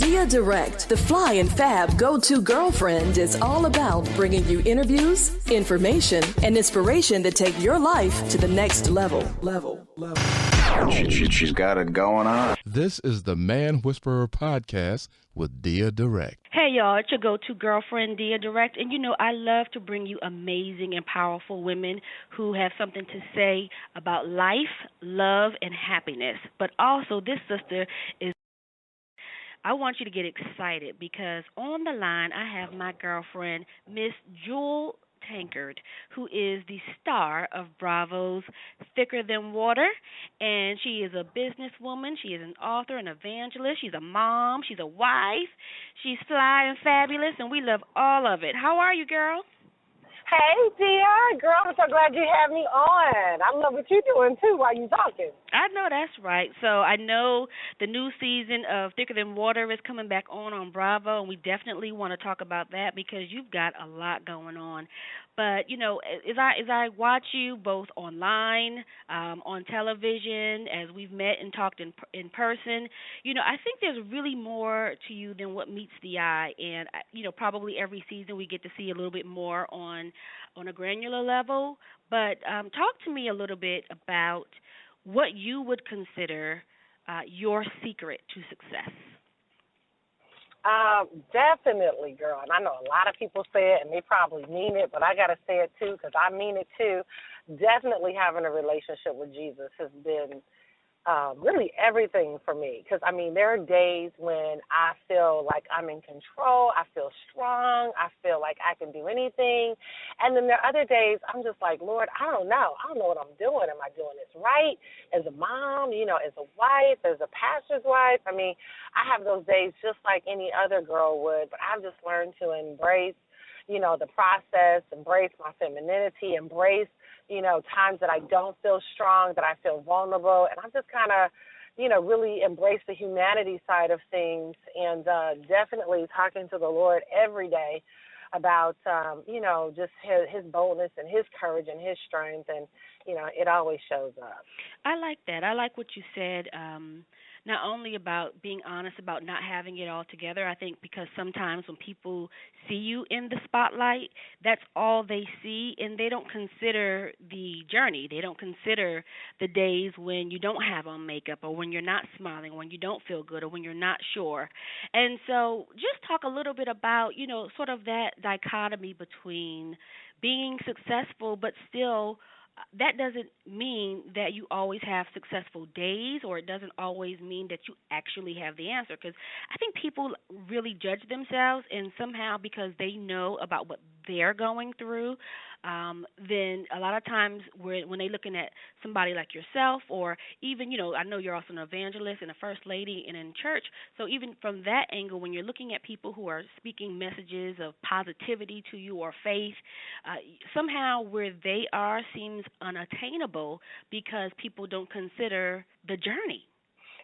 Deya Direct, the fly and fab go-to girlfriend, is all about bringing you interviews, information, and inspiration that take your life to the next level. She's got it going on. This is the Man Whisperer podcast with Deya Direct. Hey, y'all, it's your go-to girlfriend, Deya Direct. And, I love to bring you amazing and powerful women who have something to say about life, love, and happiness. But also, this sister is... I want you to get excited because on the line I have my girlfriend, Miss Jewel Tankard, who is the star of Bravo's Thicker Than Water, and she is a businesswoman. She is an author, an evangelist. She's a mom. She's a wife. She's fly and fabulous, and we love all of it. How are you, girl? Hey, Deya. Girl, I'm so glad you had me on. I love what you're doing, too, while you're talking. I know that's right. So I know the new season of Thicker Than Water is coming back on Bravo, and we definitely want to talk about that because you've got a lot going on. But, as I watch you both online, on television, as we've met and talked in person, I think there's really more to you than what meets the eye. And, probably every season we get to see a little bit more on a granular level. But talk to me a little bit about what you would consider your secret to success. Definitely, girl. And I know a lot of people say it, and they probably mean it, but I got to say it, too, because I mean it, too. Definitely having a relationship with Jesus has been really everything for me. Because, there are days when I feel like I'm in control. I feel strong. I feel like I can do anything. And then there are other days I'm just like, Lord, I don't know. I don't know what I'm doing. Am I doing this right? As a mom, as a wife, as a pastor's wife. I have those days just like any other girl would. But I've just learned to embrace, the process, embrace my femininity, embrace times that I don't feel strong, that I feel vulnerable, and I'm just kind of, really embrace the humanity side of things, and definitely talking to the Lord every day about, just his boldness and his courage and his strength, and, it always shows up. I like that. I like what you said, not only about being honest about not having it all together. I think because sometimes when people see you in the spotlight, that's all they see, and they don't consider the journey. They don't consider the days when you don't have on makeup or when you're not smiling, when you don't feel good or when you're not sure. And so just talk a little bit about, sort of that dichotomy between being successful but still that doesn't mean that you always have successful days, or it doesn't always mean that you actually have the answer, because I think people really judge themselves, and somehow because they know about what they're going through, then a lot of times when they're looking at somebody like yourself, or even, I know you're also an evangelist and a first lady and in church, so even from that angle, when you're looking at people who are speaking messages of positivity to you or faith, somehow where they are seems unattainable because people don't consider the journey.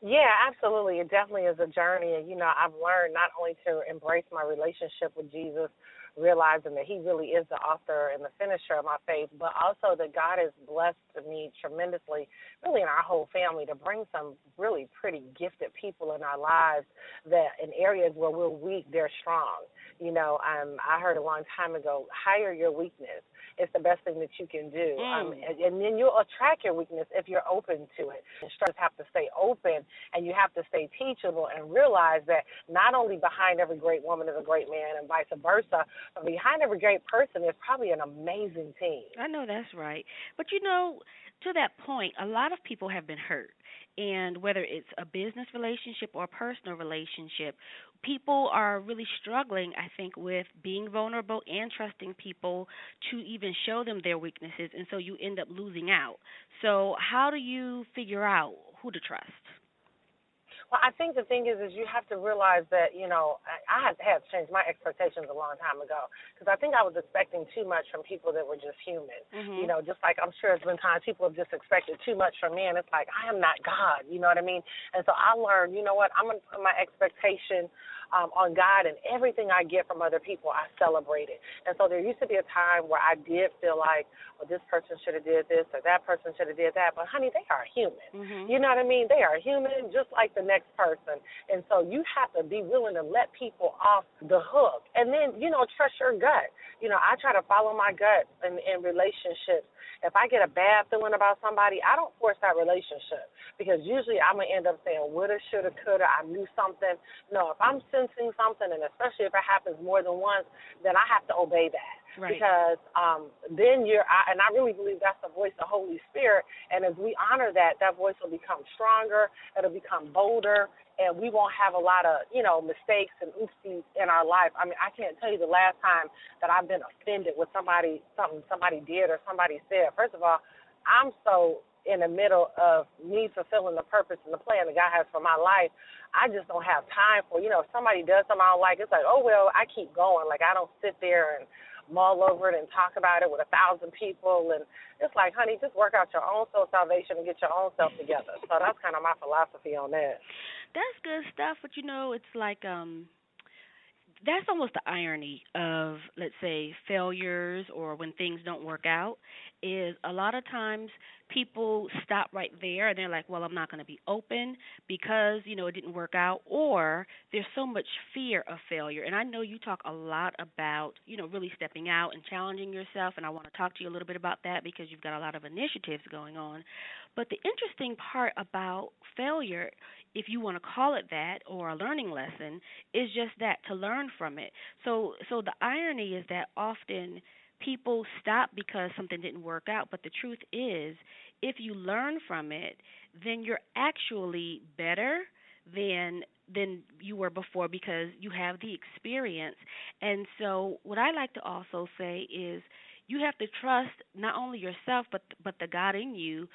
Yeah, absolutely. It definitely is a journey. And, I've learned not only to embrace my relationship with Jesus, realizing that he really is the author and the finisher of my faith, but also that God has blessed me tremendously, really in our whole family, to bring some really pretty gifted people in our lives that in areas where we're weak, they're strong. I heard a long time ago, hire your weakness. It's the best thing that you can do. And then you'll attract your weakness if you're open to it. Instructors have to stay open, and you have to stay teachable and realize that not only behind every great woman is a great man and vice versa, but behind every great person is probably an amazing team. I know that's right. But, to that point, a lot of people have been hurt. And whether it's a business relationship or a personal relationship, people are really struggling, I think, with being vulnerable and trusting people to even show them their weaknesses, and so you end up losing out. So how do you figure out who to trust? Well, I think the thing is you have to realize that, I had changed my expectations a long time ago, because I think I was expecting too much from people that were just human. Mm-hmm. Just like I'm sure it's been times people have just expected too much from me, and it's like, I am not God, you know what I mean? And so I learned, I'm going to put my expectation on God, and everything I get from other people, I celebrate it. And so there used to be a time where I did feel like, well, this person should have did this or that person should have did that. But, honey, they are human. You know what I mean? They are human just like the next person. And so you have to be willing to let people off the hook. And then, trust your gut. I try to follow my gut in relationships. If I get a bad feeling about somebody, I don't force that relationship because usually I'm going to end up saying woulda, shoulda, coulda, I knew something. No, if I'm sensing something, and especially if it happens more than once, then I have to obey that. Right. Because then and I really believe that's the voice of the Holy Spirit, and as we honor that, that voice will become stronger, it'll become bolder, and we won't have a lot of, mistakes and oopsies in our life. I mean, I can't tell you the last time that I've been offended with something somebody did or somebody said. First of all, I'm so in the middle of me fulfilling the purpose and the plan that God has for my life, I just don't have time for, if somebody does something I don't like, it's like, oh, well, I keep going. Like, I don't sit there and mull over it and talk about it with 1,000 people. And it's like, honey, just work out your own soul salvation and get your own self together. So that's kind of my philosophy on that. That's good stuff, but it's like that's almost the irony of, let's say, failures or when things don't work out, is a lot of times people stop right there and they're like, well, I'm not going to be open because, it didn't work out, or there's so much fear of failure. And I know you talk a lot about, really stepping out and challenging yourself, and I want to talk to you a little bit about that because you've got a lot of initiatives going on. But the interesting part about failure, if you want to call it that, or a learning lesson, is just that, to learn from it. So the irony is that often people stop because something didn't work out, but the truth is, if you learn from it, then you're actually better than you were before because you have the experience. And so what I like to also say is you have to trust not only yourself but the God in you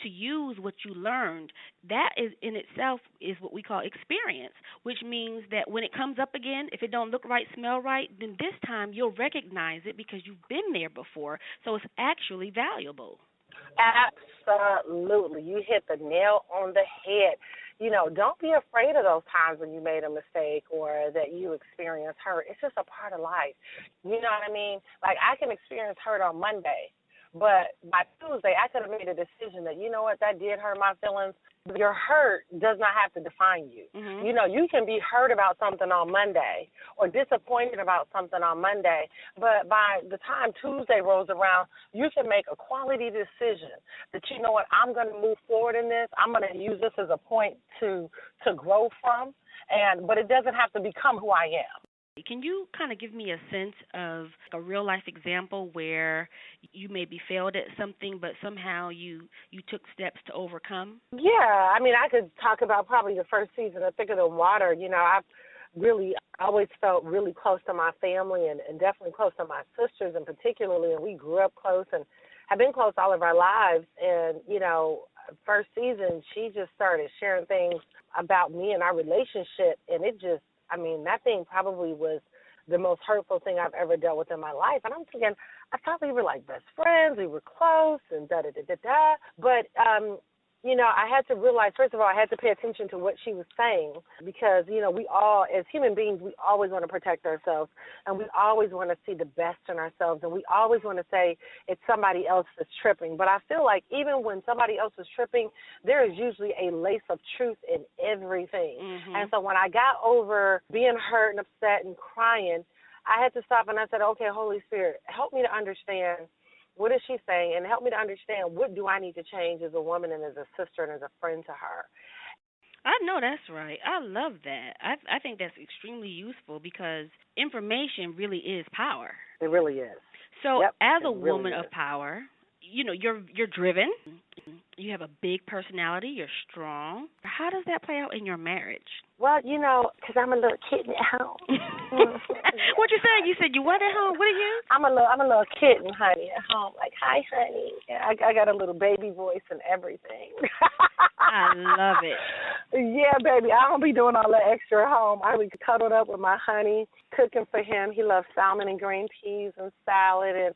to use what you learned. That is in itself is what we call experience, which means that when it comes up again, if it don't look right, smell right, then this time you'll recognize it because you've been there before. So it's actually valuable. Absolutely. You hit the nail on the head. Don't be afraid of those times when you made a mistake or that you experienced hurt. It's just a part of life. You know what I mean? Like, I can experience hurt on Monday, but by Tuesday, I could have made a decision that, you know what, that did hurt my feelings. Your hurt does not have to define you. Mm-hmm. You can be hurt about something on Monday or disappointed about something on Monday, but by the time Tuesday rolls around, you can make a quality decision that, you know what, I'm going to move forward in this. I'm going to use this as a point to grow from, but it doesn't have to become who I am. Can you kind of give me a sense of a real-life example where you maybe failed at something, but somehow you took steps to overcome? Yeah, I mean, I could talk about probably the first season of Thicker Than Water. I've really always felt really close to my family and definitely close to my sisters in particularly, and we grew up close and have been close all of our lives. And, first season, she just started sharing things about me and our relationship, and it just, that thing probably was the most hurtful thing I've ever dealt with in my life. And I'm thinking, I thought we were like best friends, we were close, and da-da-da-da-da. But, I had to realize, first of all, I had to pay attention to what she was saying because, we all, as human beings, we always want to protect ourselves, and we always want to see the best in ourselves, and we always want to say it's somebody else that's tripping. But I feel like even when somebody else is tripping, there is usually a lace of truth in everything. Mm-hmm. And so when I got over being hurt and upset and crying, I had to stop and I said, okay, Holy Spirit, help me to understand what is she saying, and help me to understand what do I need to change as a woman and as a sister and as a friend to her. I know that's right. I love that. I think that's extremely useful because information really is power. It really is. So yep, as a really woman is. of power, you're driven. You have a big personality. You're strong. How does that play out in your marriage? Well, because I'm a little kitten at home. What you saying? You said you what at home? What are you? I'm a little kitten, honey, at home. Like, hi, honey. I got a little baby voice and everything. I love it. Yeah, baby. I don't be doing all that extra at home. I be cuddled up with my honey, cooking for him. He loves salmon and green peas and salad, and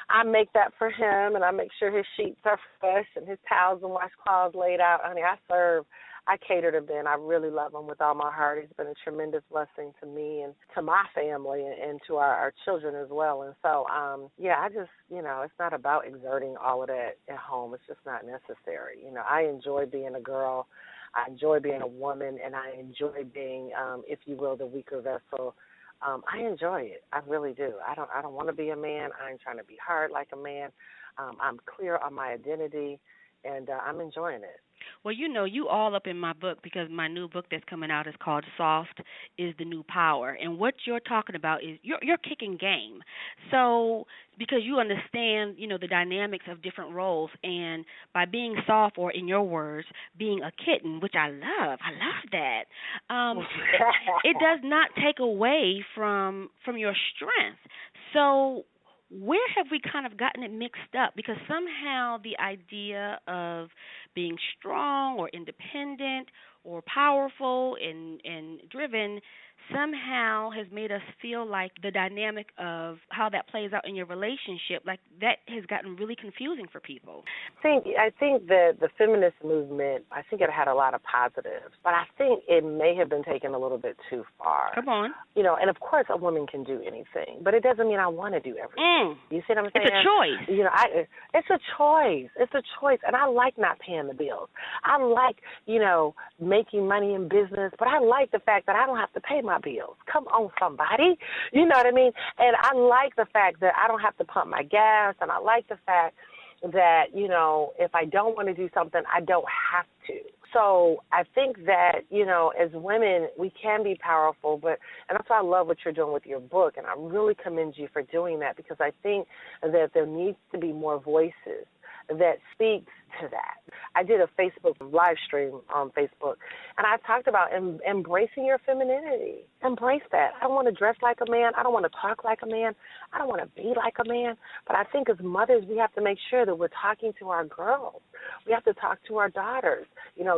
I make that for him, and I make sure his sheets are fresh and his towels and washcloths laid out. Honey, I serve I cater to Ben. I really love him with all my heart. He's been a tremendous blessing to me and to my family and to our children as well. And so, I just, it's not about exerting all of that at home. It's just not necessary. I enjoy being a girl. I enjoy being a woman, and I enjoy being, if you will, the weaker vessel. I enjoy it. I really do. I don't want to be a man. I ain't trying to be hard like a man. I'm clear on my identity, and I'm enjoying it. Well, you all up in my book because my new book that's coming out is called Soft is the New Power. And what you're talking about is you're kicking game. So because you understand, the dynamics of different roles, and by being soft, or in your words, being a kitten, which I love that, it does not take away from your strength. So where have we kind of gotten it mixed up? Because somehow the idea of being strong or independent or powerful and driven somehow has made us feel like the dynamic of how that plays out in your relationship, like that has gotten really confusing for people. I think that the feminist movement, I think it had a lot of positives, but I think it may have been taken a little bit too far. Come on. And of course a woman can do anything, but it doesn't mean I want to do everything. You see what I'm saying? It's a choice. It's a choice. It's a choice, and I like not paying the bills. I like, making money in business, but I like the fact that I don't have to pay my bills. Come on, somebody. You know what I mean? And I like the fact that I don't have to pump my gas, and I like the fact that, if I don't want to do something, I don't have to. So I think that, as women, we can be powerful, and that's why I love what you're doing with your book, and I really commend you for doing that, because I think that there needs to be more voices that speaks to that. I did a Facebook live stream on Facebook, and I talked about embracing your femininity. Embrace that. I don't want to dress like a man. I don't want to talk like a man. I don't want to be like a man. But I think as mothers, we have to make sure that we're talking to our girls. We have to talk to our daughters.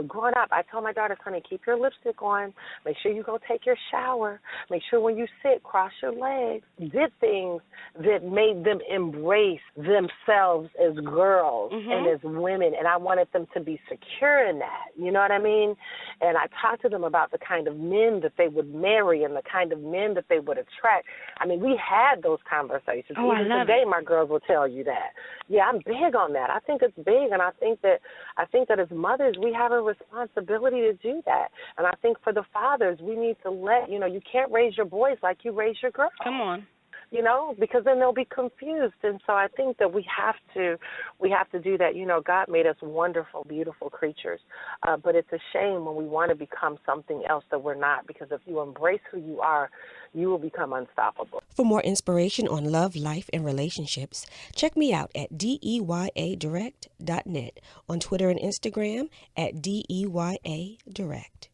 Growing up, I tell my daughters, honey, keep your lipstick on. Make sure you go take your shower. Make sure when you sit, cross your legs. Did things that made them embrace themselves as girls and as women, and I wanted them to be secure in that. You know what I mean? And I talked to them about the kind of men that they would marry and the kind of men that they would attract. I mean, we had those conversations. Even today, my girls will tell you that. Yeah, I'm big on that. I think it's big, and I think that as mothers, we have a responsibility to do that. And I think for the fathers, we need to you can't raise your boys like you raise your girls. Come on. Because then they'll be confused. And so I think that we have to do that. God made us wonderful, beautiful creatures. But it's a shame when we want to become something else that we're not, because if you embrace who you are, you will become unstoppable. For more inspiration on love, life, and relationships, check me out at deyadirect.net, on Twitter and Instagram at deyadirect.